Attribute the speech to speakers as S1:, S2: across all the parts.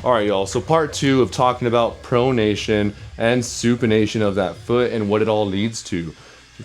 S1: All right, y'all. So part 2 of talking about pronation and supination of that foot and what it all leads to.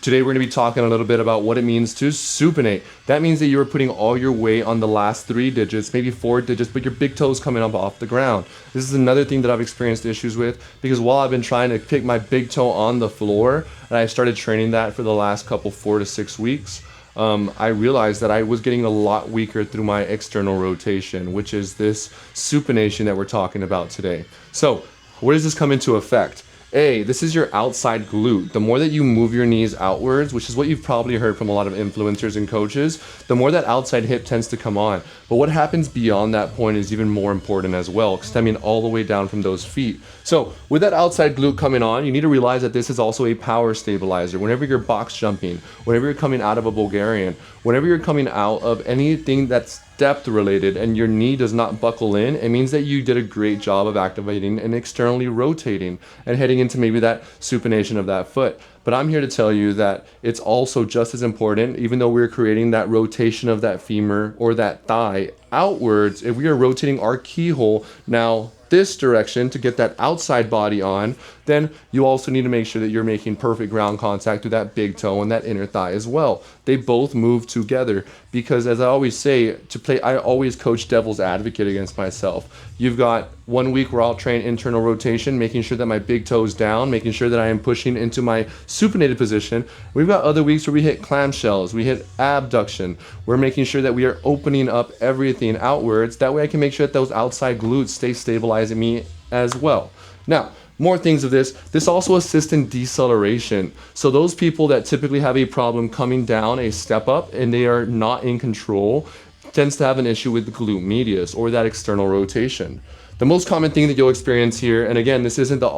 S1: Today we're going to be talking a little bit about what it means to supinate. That means that you're putting all your weight on the last 3 digits, maybe 4 digits, but your big toe's coming up off the ground. This is another thing that I've experienced issues with because while I've been trying to pick my big toe on the floor, and I started training that for the last couple 4 to 6 weeks, I realized that I was getting a lot weaker through my external rotation, which is this supination that we're talking about today. So where does this come into effect? This is your outside glute. The more that you move your knees outwards, which is what you've probably heard from a lot of influencers and coaches, the more that outside hip tends to come on. But what happens beyond that point is even more important as well, stemming all the way down from those feet. So with that outside glute coming on, you need to realize that this is also a power stabilizer. Whenever you're box jumping, whenever you're coming out of a Bulgarian, whenever you're coming out of anything that's depth related and your knee does not buckle in, it means that you did a great job of activating and externally rotating and heading into maybe that supination of that foot. But I'm here to tell you that it's also just as important, even though we're creating that rotation of that femur or that thigh outwards, if we are rotating our keyhole now this direction to get that outside body on, then you also need to make sure that you're making perfect ground contact through that big toe and that inner thigh as well. They both move together because, as I always say, I always coach devil's advocate against myself. You've got 1 week where I'll train internal rotation, making sure that my big toe is down, making sure that I am pushing into my supinated position. We've got other weeks where we hit clamshells, we hit abduction. We're making sure that we are opening up everything outwards. That way I can make sure that those outside glutes stay stabilizing me as well. Now, more things of this. This also assists in deceleration. So those people that typically have a problem coming down a step up and they are not in control tends to have an issue with the glute medius or that external rotation. The most common thing that you'll experience here, and again, this isn't the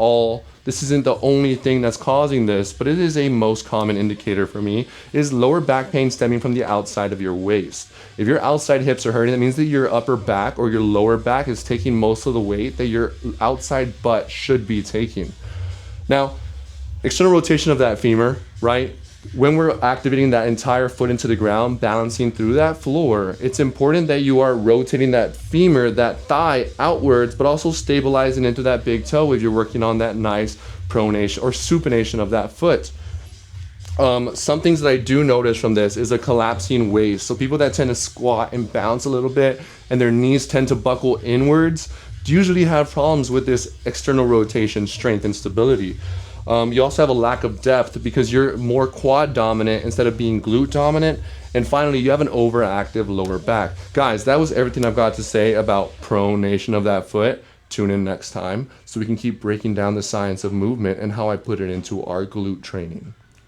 S1: only thing that's causing this, but it is a most common indicator for me, is lower back pain stemming from the outside of your waist. If your outside hips are hurting, that means that your upper back or your lower back is taking most of the weight that your outside butt should be taking. Now, external rotation of that femur, right? When we're activating that entire foot into the ground, balancing through that floor, it's important that you are rotating that femur, that thigh outwards, but also stabilizing into that big toe if you're working on that nice pronation or supination of that foot. Some things that I do notice from this is a collapsing waist. So people that tend to squat and bounce a little bit and their knees tend to buckle inwards usually have problems with this external rotation, strength, and stability. You also have a lack of depth because you're more quad dominant instead of being glute dominant. And finally, you have an overactive lower back. Guys, that was everything I've got to say about pronation of that foot. Tune in next time so we can keep breaking down the science of movement and how I put it into our glute training.